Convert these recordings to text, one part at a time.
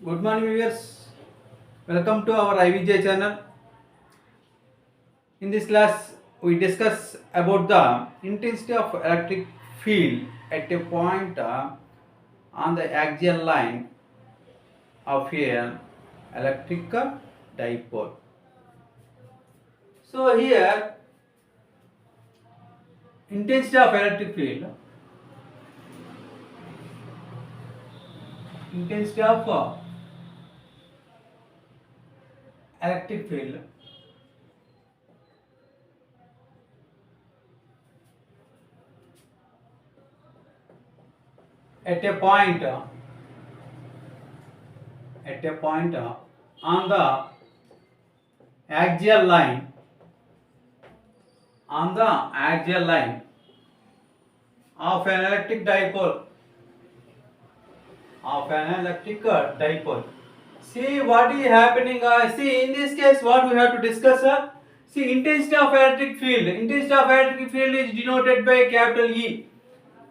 Good morning viewers. Welcome to our IVJ channel. In this class we discuss about the intensity of electric field at a point on the axial line of an electric dipole. So here intensity of intensity of electric field at a point on the axial line of an electric dipole. See what is happening. See in this case, what we have to discuss. See intensity of electric field. Intensity of electric field is denoted by capital E.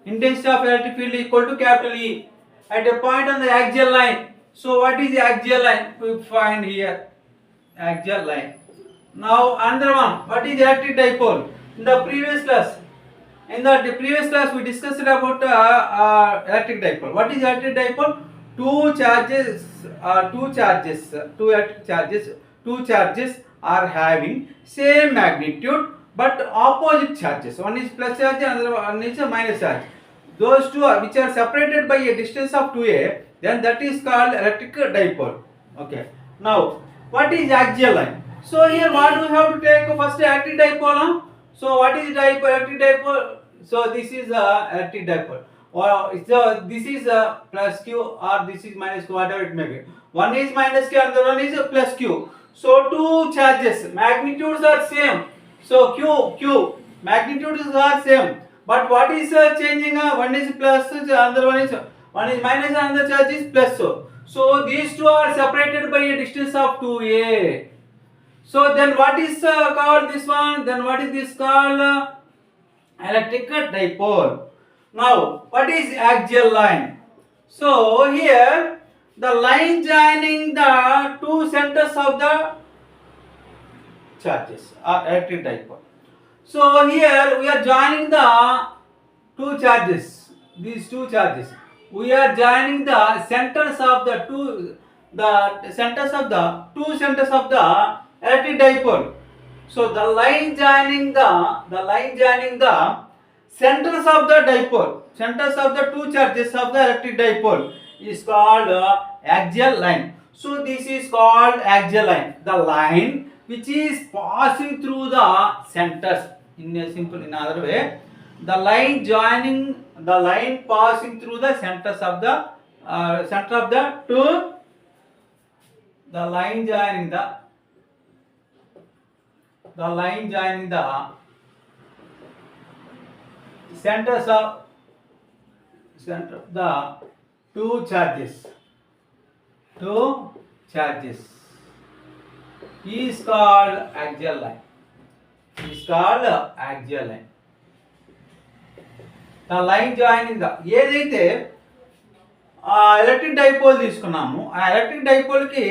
Intensity of electric field is equal to capital E at a point on the axial line. So what is the axial line? We find here axial line. Now another one. What is electric dipole? In the previous class, we discussed about electric dipole. What is electric dipole? Two electric charges. Two charges are having same magnitude but opposite charges. One is plus charge, another one is a minus charge. Those two which are separated by a distance of 2a, then that is called electric dipole. Okay. Now, what is axial line? So here, what we have to take first electric dipole. So what is electric dipole? So this is electric dipole. Or so this is plus q or this is minus q, whatever it may be. One is minus q, another one is plus q. So two charges, magnitudes are same. So q magnitudes are same. But what is changing? One is plus, another one is minus, another charge is plus. So these two are separated by a distance of 2a. So then what is called this one? Then what is this called? Electric dipole. Now what is axial line? So here the line joining the two centers of the charges are electric dipole. So here we are joining the two charges. These two charges. We are joining the centers of the two centers of the electric dipole. So the line joining the centers of the dipole, centers of the two charges of the electric dipole is called axial line. So this is called axial line. The line which is passing through the centers. In other way, the line passing through the centers of the center of the two. The line joining the centers of the two charges is called axial line. The line joining the ఏదైతే electric dipole తీసుకున్నాము, ఆ electric డైపోల్కి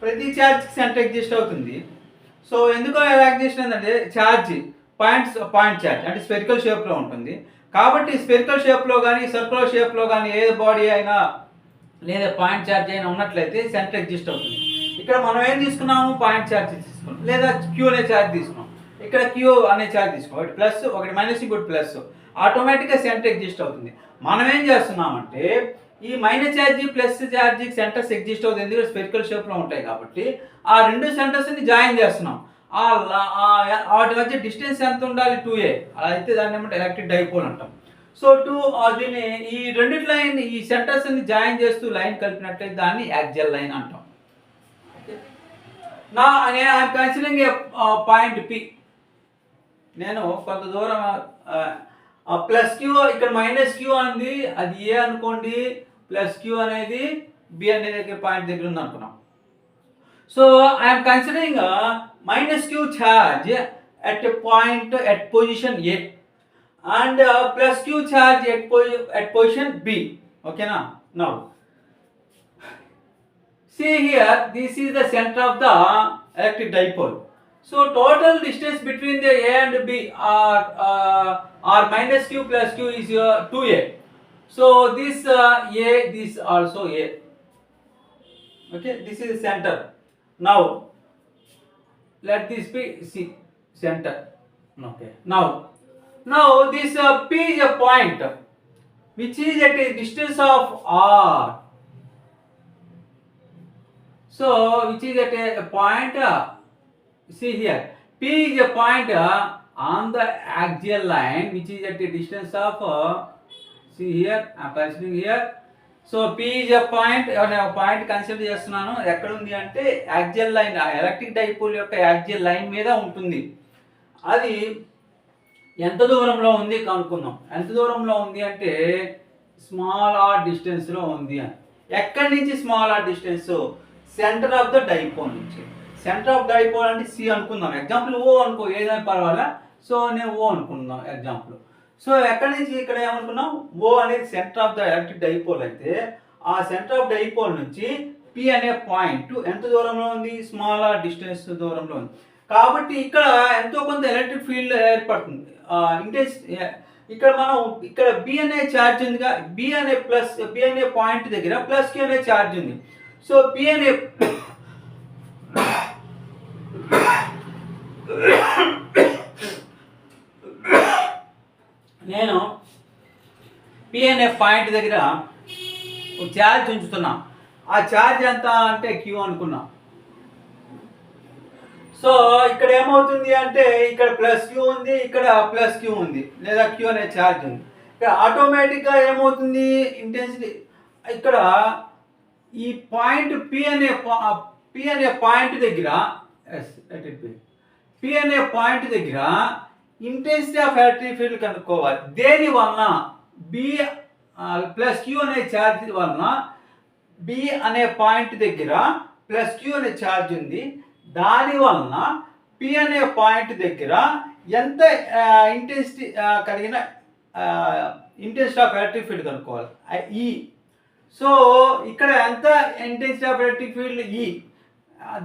ప్రతి charge centre exist అవుతుంది. So ఎందుకు ఎలా exist అంటే charge point charge అంటే spherical షేప్లో ఉంటుంది. కాబట్టి స్పెరికల్ షేప్లో కానీ సర్కులర్ షేప్లో కానీ ఏ బాడీ అయినా లేదా పాయింట్ ఛార్జ్ అయినా ఉన్నట్లయితే సెంటర్ ఎగ్జిస్ట్ అవుతుంది. ఇక్కడ మనం ఏం తీసుకున్నాము? పాయింట్ ఛార్జ్ తీసుకున్నాం, లేదా క్యూ అనే ఛార్జ్ తీసుకున్నాం. ఇక్కడ క్యూ అనే ఛార్జ్ తీసుకున్నాం, ఒకటి ప్లస్ ఒకటి మైనస్ ఇంకోటి ప్లస్, ఆటోమేటిక్గా సెంటర్ ఎగ్జిస్ట్ అవుతుంది. మనం ఏం చేస్తున్నామంటే ఈ minus charge plus charge centres exist అవుతుంది, ఎందుకంటే స్పెరికల్ షేప్లో ఉంటాయి కాబట్టి ఆ రెండు సెంటర్స్ని జాయిన్ చేస్తున్నాం. వాటి మధ్య డిస్టెన్స్ ఎంత ఉండాలి? 2a. అలా అయితే దాన్ని ఏమంటే ఎలక్ట్రిక్ డైపోల్ అంటాం. సో దీన్ని ఈ రెండిటి లైన్ ఈ సెంటర్స్ని జాయిన్ చేస్తూ లైన్ కలిపినట్లయితే దాన్ని యాక్సియల్ లైన్ అంటాం. నేను I'm considering A point P. నేను కొంత దూరం ప్లస్ క్యూ, ఇక్కడ మైనస్ క్యూ అంది, అది ఏ అనుకోండి, ప్లస్ క్యూ అనేది బి అనేది పాయింట్ దగ్గర ఉంది అనుకున్నాం. So I'm considering minus q charge at a point at position A and plus q charge at position B. Okay now See here, this is the center of the electric dipole. So total distance between the A and B are minus q plus q is 2a. So this A, this also A. Okay, this is center. Now let this be C center. Okay. Now this P is a point which is at a distance of R. So which is at a point. See here, P is a point on the axial line which is at a distance of. See here, I am considering here. So P is a point. నేను point consider చేస్తున్నాను. ఎక్కడ ఉంది అంటే axial line, electric dipole యొక్క axial line మీద ఉంటుంది. అది ఎంత దూరంలో ఉంది కనుక్కుందాం. ఎంత దూరంలో ఉంది అంటే స్మాల్ ఆర్ డిస్టెన్స్లో ఉంది అని. ఎక్కడి నుంచి small R distance? Centre of the dipole నుంచి. సెంటర్ ఆఫ్ డైపోల్ అంటే సి అనుకుందాం. ఎగ్జాంపుల్ ఓ అనుకో, ఏదైనా పర్వాలా. సో నేను ఓ అనుకుందాం ఎగ్జాంపుల్. సో ఎక్కడి నుంచి ఇక్కడ ఏమనుకున్నాం? ఓ అనేది centre of the electric dipole అయితే ఆ సెంటర్ ఆఫ్ డైపోల్ నుంచి పి అనే పాయింట్ ఎంత దూరంలో ఉంది? స్మాల్ ఆర్ డిస్టెన్స్ దూరంలో ఉంది. కాబట్టి ఇక్కడ ఎంతో కొంత ఎలక్ట్రిక్ ఫీల్డ్ ఏర్పడుతుంది. ఇక్కడ మనం ఇక్కడ బి అనే ఛార్జ్ ఉందిగా, బి అనే పాయింట్ దగ్గర ప్లస్ క్యూ అనే ఛార్జ్ ఉంది. సో పి అనే నేను పి అనే పాయింట్ దగ్గర ఛార్జ్ ఉంచుతున్నా. ఆ ఛార్జ్ ఎంత అంటే క్యూ అనుకున్నా. సో ఇక్కడ ఏమవుతుంది అంటే ఇక్కడ ప్లస్ క్యూ ఉంది, ఇక్కడ ప్లస్ క్యూ ఉంది, లేదా క్యూ అనే ఛార్జ్ ఉంది. ఇక్కడ ఆటోమేటిక్గా ఏమవుతుంది? ఇంటెన్సిటీ ఇక్కడ ఈ పాయింట్ పి అనే పాయింట్ దగ్గర పి అనే పాయింట్ దగ్గర ఇంటెన్సిటీ ఆఫ్ ఎలక్ట్రిక్ ఫీల్డ్ కనుక్కోవాలి. దేని వలన? బి ప్లస్ క్యూ అనే ఛార్జ్ వలన బి అనే పాయింట్ దగ్గర ప్లస్ క్యూ అనే ఛార్జ్ ఉంది. దాని వలన పి అనే పాయింట్ దగ్గర ఎంత ఇంటెన్సిటీ కలిగిన ఇంటెన్సిటీ ఆఫ్ ఎలక్ట్రిక్ ఫీల్డ్ కనుక్కోవాలి, ఈ. సో ఇక్కడ ఎంత ఇంటెన్సిటీ ఆఫ్ ఎలక్ట్రిక్ ఫీల్డ్? ఈ.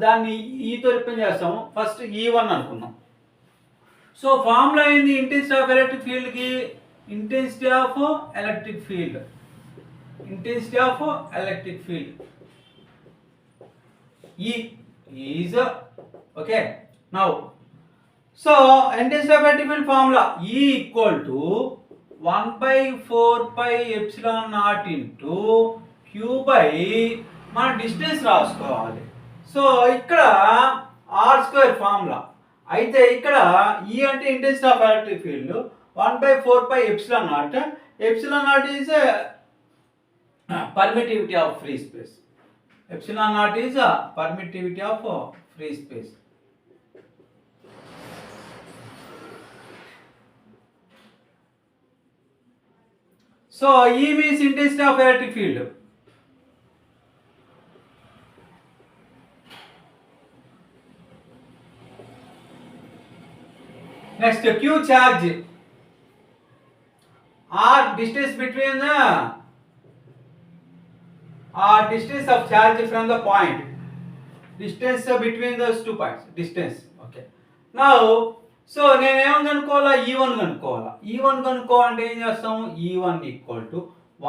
దాన్ని ఈతో రిప్రజెంట్ చేస్తాము. ఫస్ట్ E1 అనుకున్నాం. సో ఫార్ములా ఏంది ఇంటెన్సిటీ ఆఫ్ ఎలక్ట్రిక్ ఫీల్డ్కి? Intensity of electric field E is okay. Now so intensity of electric field formula E equal to 1/4 pi epsilon naught into Q by మన distance రాసుకోవాలి. So ఇక్కడ R² formula అయితే ఇక్కడ E అంటే intensity of electric field 1/4 pi epsilon naught. Epsilon naught is permittivity of free space. Epsilon naught is permittivity of free space. So E means intensity of electric field. Next, Q charge. R distance between the distance of charge from the point. Distance between those two points. Distance. Okay. Now, so నేను ఏం కనుక్కోవాలా? E1 కనుక్కోవాలా. E1 కనుక్కోవాలంటే ఏం చేస్తాము? E1 equal to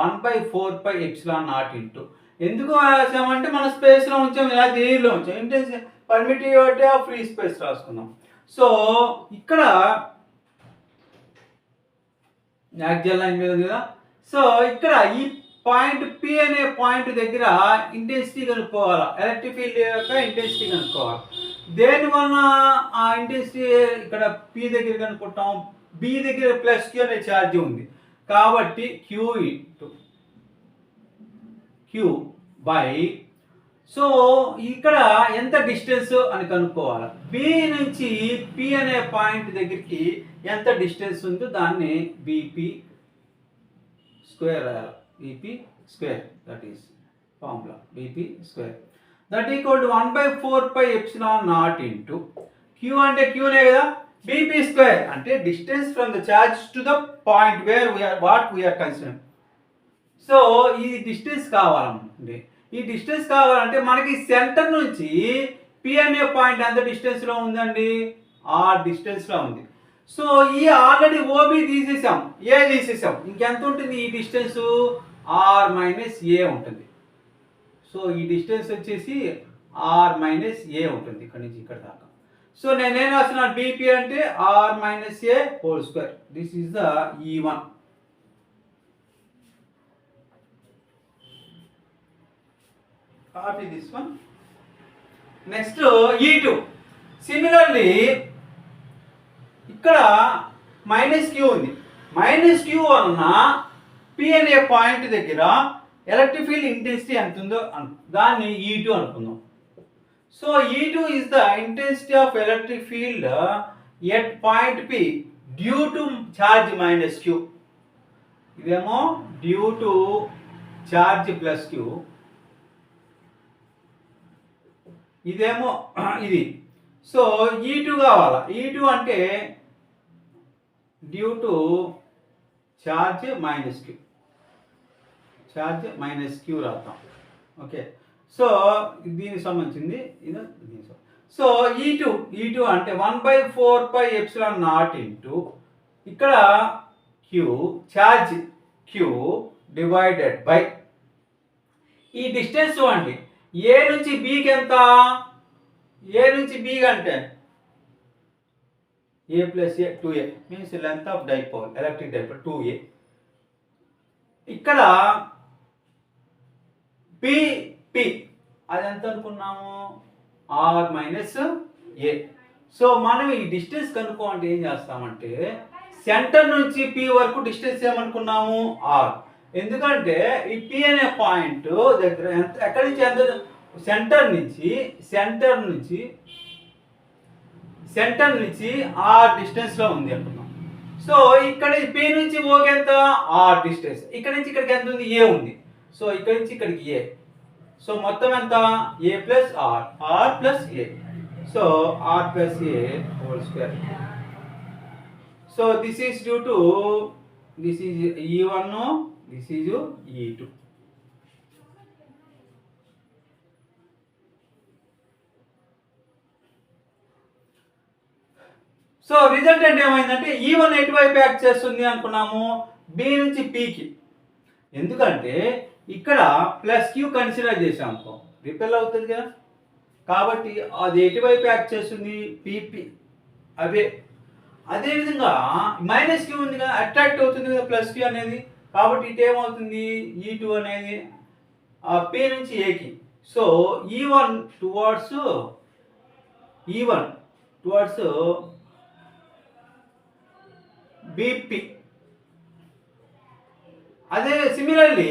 1/4 pi epsilon naught into ఎందుకు రాసామంటే మన స్పేస్లో ఉంచాం, ఇలా దీనిలో ఉంచాం. Intensity permittivity of free space రాసుకుందాం. సో ఇక్కడ యాక్సియల్ లైన్ మీద కదా. సో ఇక్కడ ఈ పాయింట్ పి అనే పాయింట్ దగ్గర ఇంటెన్సిటీ కనుక్కోవాలి, ఎలక్ట్రిక్ ఫీల్డ్ యొక్క ఇంటెన్సిటీ కనుక్కోవాలి. దేనివల్ల ఆ ఇంటెన్సిటీ ఇక్కడ పి దగ్గర కనుక్కుంటాం? బి దగ్గర ప్లస్ క్యూ అనే ఛార్జ్ ఉంది కాబట్టి క్యూ బై. సో ఇక్కడ ఎంత డిస్టెన్స్ అని కనుక్కోవాలి. బి నుంచి పి అనే పాయింట్ దగ్గరికి ఎంత డిస్టెన్స్ ఉందో దాన్ని బీపీ స్క్వేర్ రాయాలి. BP square, that is formula. BP square that equal to 1/4 pi epsilon naught ఇంటూ క్యూ అంటే క్యూనే కదా, బీపీ స్క్వేర్ అంటే distance from the charge to the point where we are considering. So ఈ డిస్టెన్స్ కావాలండి. ఈ డిస్టెన్స్ కావాలంటే మనకి సెంటర్ నుంచి పి అనే పాయింట్ ఎంత డిస్టెన్స్లో ఉందండి, ఆర్ డిస్టెన్స్లో ఉంది. సో ఈ ఆల్రెడీ ఓబి తీసేసాం, ఏ తీసేసాం, ఇంకెంత ఉంటుంది ఈ డిస్టెన్స్, ఆర్ మైనస్ ఏ ఉంటుంది. సో ఈ డిస్టెన్స్ వచ్చేసి ఆర్ మైనస్ ఏ ఉంటుంది ఇక్కడ నుంచి ఇక్కడ దాకా. సో నేనేం రాస్తున్నాను, బీపీ అంటే R minus A whole square. This is the E1. Copy this one. Next E2. Similarly, ఇక్కడ మైనస్ క్యూ ఉంది. మైనస్ క్యూ వలన పి అనే పాయింట్ దగ్గర ఎలక్ట్రిక్ ఫీల్డ్ ఇంటెన్సిటీ ఎంత ఉందో దాన్ని E2 అనుకుందాం. So E2 is the intensity of electric field at point P due to charge minus Q. ఇదేమో due to charge plus Q, ఇదేమో ఇది. సో E2 కావాలా, E2 అంటే due to charge minus Q, charge minus Q రాద్దాం. Okay, so దీనికి సంబంధించింది ఇది. So E2 అంటే 1/4πε0 ఇంటూ ఇక్కడ Q, charge Q divided by ఈ డిస్టెన్స్ చూడండి, ఏ నుంచి బికి ఎంత, ఏ నుంచి బి అంటే A plus A 2a means length of dipole, electric dipole 2a. ఇక్కడ పి అది ఎంత అనుకున్నాము, ఆర్ మైనస్ ఏ. సో మనం ఈ డిస్టెన్స్ కనుక్కోమంటే ఏం చేస్తామంటే సెంటర్ నుంచి పి వరకు డిస్టెన్స్ ఏమనుకున్నాము, ఆర్. ఎందుకంటే ఈ పి అనే పాయింట్ దగ్గర ఎంత, ఎక్కడి నుంచి ఎంత, సెంటర్ నుంచి ఆర్ డిస్టెన్స్లో ఉంది అనుకున్నాం. సో ఇక్కడ పి నుంచి ఓకి ఎంత, ఆర్ డిస్టెన్స్, ఇక్కడ నుంచి ఇక్కడికి ఎంత ఉంది, ఏ ఉంది. సో ఇక్కడ నుంచి ఇక్కడికి ఏ. సో మొత్తం ఎంత, A plus R plus A. So R plus A whole square. So this is due to, this is E1, this is E2. So resultant ఏమైందంటే E1 ఎటువైపు యాక్ట్ చేస్తుంది అనుకున్నాము, బి నుంచి పీకి. ఎందుకంటే ఇక్కడ ప్లస్ క్యూ కన్సిడర్ చేసాము, రిపెల్ అవుతుంది కదా, కాబట్టి అది ఎటువైపు యాక్ట్ చేస్తుంది, పీపీ. అదేవిధంగా మైనస్ క్యూ ఉంది కదా, అట్రాక్ట్ అవుతుంది కదా ప్లస్ క్యూ అనేది, కాబట్టి ఇటు ఏమవుతుంది, E2 అనేది పి నుంచి ఏకి. So E1 towards BP. అదే similarly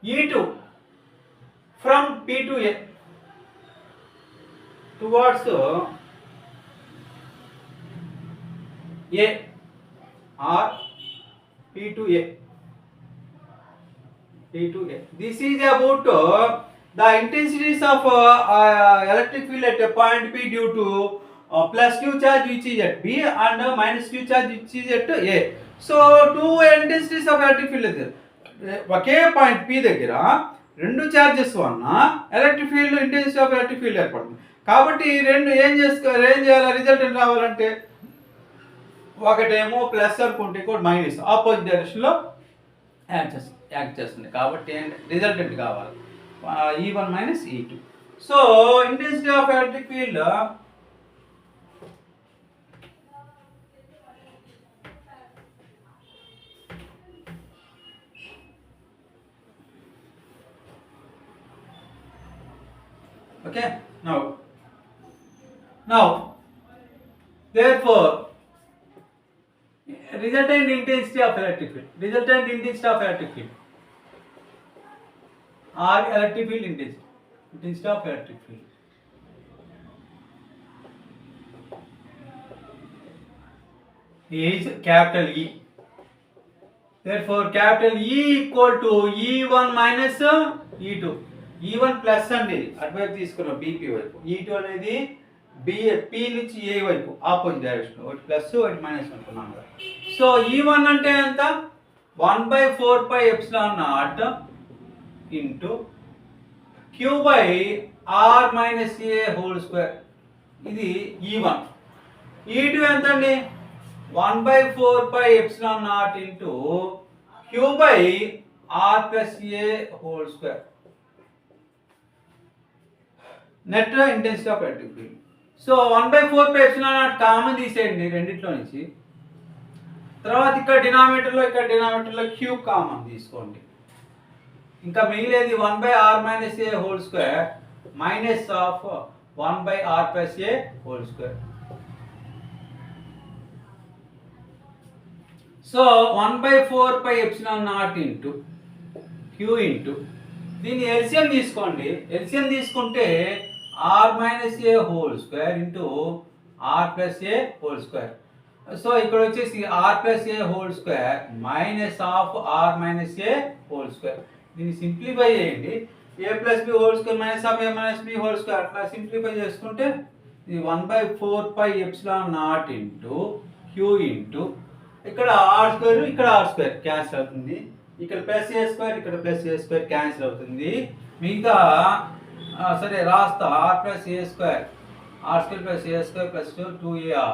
E2 from P to A towards A or P to A. This is about the intensities of electric field at a point P due to plus Q charge which is at B and minus Q charge which is at A. So two intensities of electric field okay point P దగ్గర రెండు charges వలన electric field, intensity of electric field ఏర్పడుతుంది. కాబట్టి రెండు ఏం చేయాలి, resultant రావాలంటే ఒకటేమో ప్లస్ అనుకుంటే ఇంకోటి మైనస్, ఆపోజిట్ డైరెక్షన్లో యాక్ట్ చేస్తుంది. కాబట్టి రిజల్టెంట్ కావాలి E1 minus E2. So intensity of electric field okay. Now therefore resultant intensity of electric field or electric field intensity of electric field is capital E. Therefore capital E equal to E1 minus E2. E1 plus అండి, అటువైపు తీసుకున్నాం BP వైపు. E2 అనేది P నుంచి ఏ వైపు opposite direction, ఒకటి plus ఒకటి minus అనుకున్నాం కదా. సో E1 అంటే ఎంత, 1/4πε0 into Q by R minus A whole square. ఇది E1. E2 ఎంత అండి? 1/4 pi epsilon naught into Q by R plus A whole square. Net intensity of electric field. So 1/4 pi epsilon naught common తీసేయండి రెండిట్లో నుంచి. తర్వాత ఇక్కడ డినామినేటర్లో Q common తీసుకోండి. ఇంకా మిగిలేది 1/r minus a whole square minus of 1/r plus a whole square. So 1/4 pi epsilon naught into Q into దీని LCM తీసుకోండి. ఎల్సిఎం తీసుకుంటే r minus a whole square into r plus a whole square. So ఇక్కడ వచ్చేసి r plus a whole square minus of r minus a whole square. దీన్ని simplify చేయండి. a plus B whole square minus of a minus B whole square అట్లా simplify చేసుకుంటే ఇది 1/4 pi epsilon naught into q into ఇక్కడ r square ఇక్కడ r square cancel అవుతుంది. ఇక్కడ plus a square ఇక్కడ ప్లస్ a స్క్వేర్ క్యాన్సిల్ అవుతుంది. మిగతా సరే రాస్తా r plus a square plus a square plus 2ar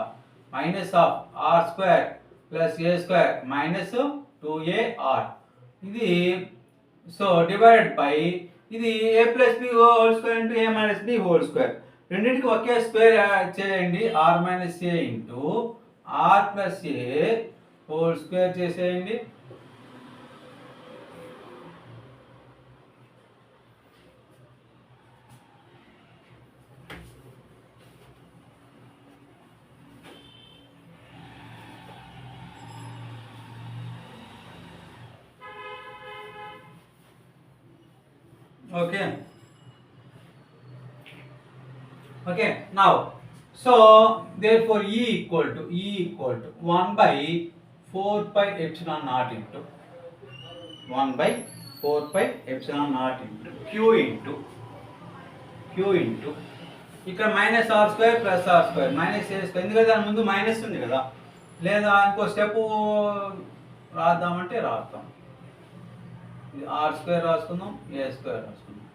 minus of r square plus a square minus 2ar. ఇది సో డివైడెడ్ బై ఇది a plus B whole square into a minus B whole square. రెండింటికి ఒకే square చేయండి. r minus a into r plus a whole square చేసేయండి. Okay, now so therefore E equal to 1/4 pi epsilon naught into 1/4 pi epsilon naught into Q into ఇక్కడ minus R square plus R square minus A square. ఎందుకంటే దాని ముందు minus ఉంది కదా, లేదా ఇంకో step రాద్దామంటే రాద్దాం. ఇది ఆర్ స్క్వేర్ రాసుకుందాం, ఏ స్క్వేర్ రాసుకుందాం.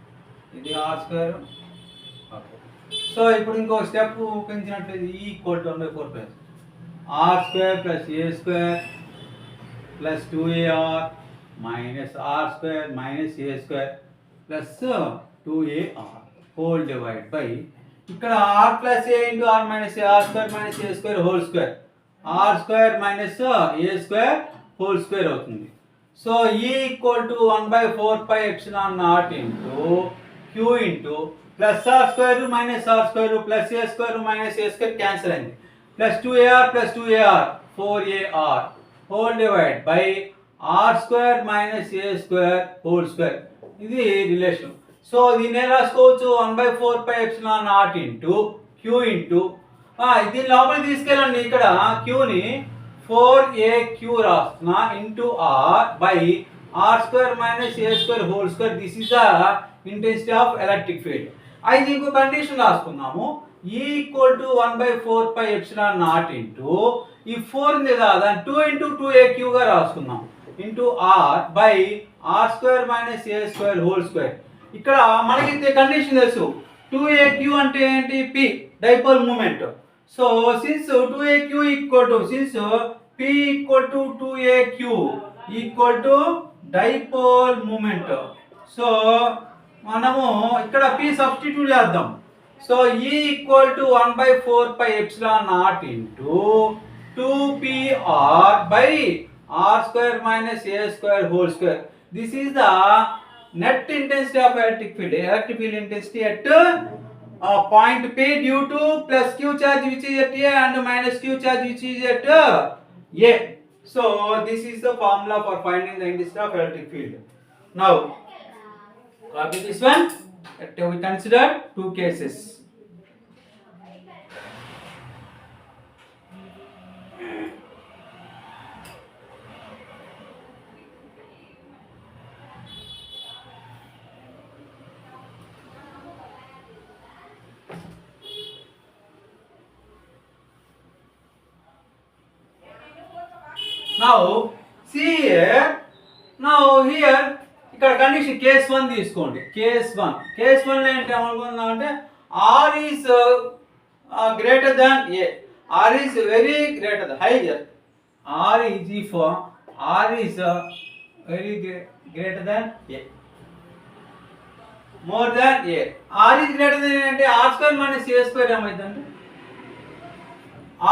ఇది ఆర్ స్క్వేర్. ఓకే, సో ఇప్పుడు ఇంకో స్టెప్ పెంచినట్లయితే E equal to 1/4 plus R square plus A square plus 2ar minus R square minus A square plus 2ar whole divide by ఇక్కడ R plus A into R minus A R square minus A square whole square R square minus A square whole square అవుతుంది. So E equal to 1/4 pi epsilon naught into q into plus R square minus R square plus A square minus A square cancel అయింది. Plus 2ar 4ar whole divide by R square minus A square whole square. ఇది relation. So దీన్ని ఏం రాసుకోవచ్చు? 1/4 pi epsilon naught into q into దీని లోపలికి తీసుకెళ్ళండి. ఇక్కడ క్యూని 4aq రాస్తున్నా into R by R square minus A square whole square. This is the intensity of electric field. అయితే ఇంకో కండిషన్ రాసుకుందాము. E equal to 1/4 pi epsilon naught into ఈ 4 ఉంది కదా దాన్ని 2 into 2aq గా రాసుకుందాం into R by R square minus A square whole square. ఇక్కడ మనకి కండిషన్ తెలుసు. 2aq అంటే ఏంటి? P dipole moment. So since 2aq equal to since p equal to 2aq equal to dipole moment. So మనము ఇక్కడ p substitute చేద్దాం. So e equal to 1/4 pi epsilon naught into 2pr by r square minus A square whole square. This is the net intensity of electric field intensity at point P due to plus q charge which is at A and minus q charge which is at A. So this is the formula for finding the intensity of electric field. Now copy this one. We consider two cases. Now see here. Now here ఇక్కడ condition case 1 తీసుకోండి. Case 1 ఏంటి ఏమనుకుందామంటే R is greater than A. R is very greater than higher. R is if R is very greater than A, more than A. R is greater than అంటే R square minus A square ఏమైందంటే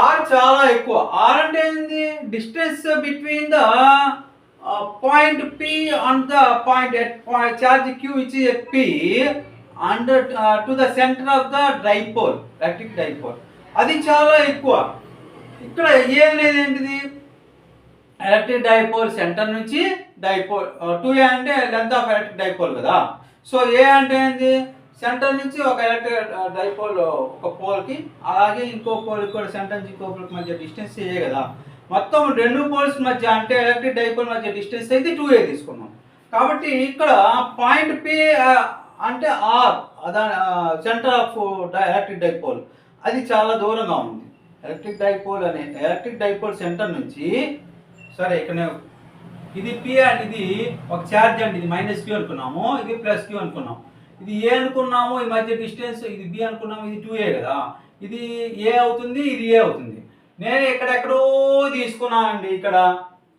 R చాలా ఎక్కువ. R అంటే ఏంది? Distance between the point P and the point at charge Q which is at P and to the center of the dipole, electric dipole. అది చాలా ఎక్కువ. ఇక్కడ ఏ అనేది ఏంటిది? ఎలక్ట్రిక్ డైపోల్ సెంటర్ నుంచి డైపోల్ 2A అంటే లెంత్ ఆఫ్ ఎలక్ట్రిక్ డైపోల్ కదా. So ఏ అంటే ఏంది? సెంటర్ నుంచి ఒక ఎలక్ట్రిక్ డైపోల్ ఒక పోల్కి, అలాగే ఇంకో పోల్కి కూడా సెంటర్ నుంచి ఇంకో పోల్కి మధ్య డిస్టెన్స్ ఏ కదా. మొత్తం రెండు పోల్స్ మధ్య అంటే ఎలక్ట్రిక్ డైపోల్ మధ్య డిస్టెన్స్ అయితే 2A తీసుకున్నాం. కాబట్టి ఇక్కడ పాయింట్ P అంటే R, centre of electric dipole, అది చాలా దూరంగా ఉంది. ఎలక్ట్రిక్ డైపోల్ సెంటర్ నుంచి, సరే ఇక్కడ ఇది P అండ్ ఇది ఒక ఛార్జ్ అండి, ఇది -Q అనుకున్నాము, ఇది +Q అనుకున్నాం. ఇది ఏ అనుకున్నాము, ఈ మధ్య డిస్టెన్స్ ఇది B అనుకున్నాము, ఇది 2A కదా. ఇది ఏ అవుతుంది, ఇది ఏ అవుతుంది. నేను ఎక్కడెక్కడో తీసుకున్నానండి.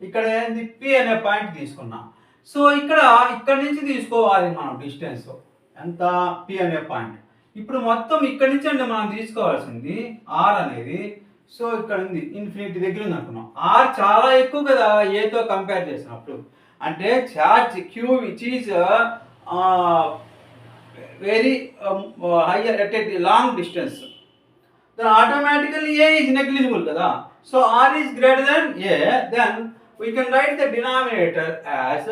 ఇక్కడ ఏంది? P అనే పాయింట్ తీసుకున్నా. సో ఇక్కడ నుంచి తీసుకోవాలి మనం డిస్టెన్స్ ఎంత? P అనే పాయింట్. ఇప్పుడు మొత్తం ఇక్కడి నుంచి అంటే మనం తీసుకోవాల్సింది R అనేది. సో ఇక్కడ ఉంది, ఇన్ఫినిటీ దగ్గర ఉంది అనుకున్నాం. R చాలా ఎక్కువ కదా ఏతో కంపేర్ చేసినప్పుడు. అంటే charge Q which is very hire at a long distance, then automatically A is negligible kada. So R is greater than A, then we can write the denominator as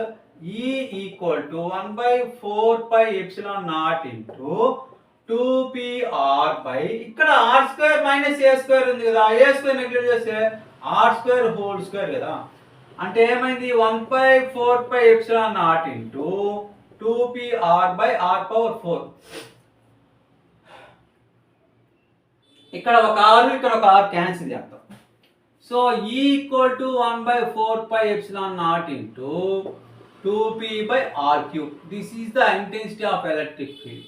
E equal to 1 by 4 pi epsilon naught into 2PR by ఇక్కడ R square minus A square ఉంది కదా. A square neglect చేస్తే R square whole square కదా. అంటే ఏమైంది? 1 by 4 pi epsilon naught into 2PR by R power 4. ఇక్కడ ఒక R, ఇక్కడ ఒక R క్యాన్సిల్ చేద్దాం. So E equal to 1 by 4 pi epsilon naught into 2P by R cube. This is the intensity of electric field.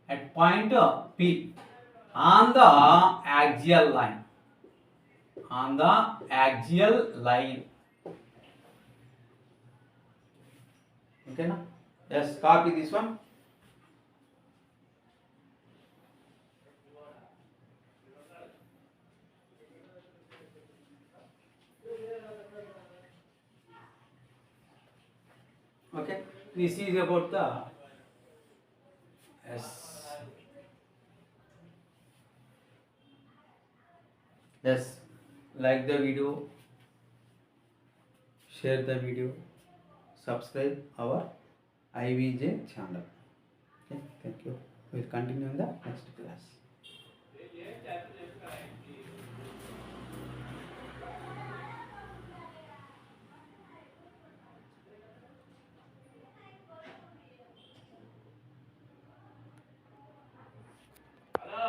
At point P, on the axial line, okay na? Just copy this one. Okay, this is about the Just like the video, share the video, subscribe our IVJ channel. Okay, thank you. We will continue in the next class. Hello.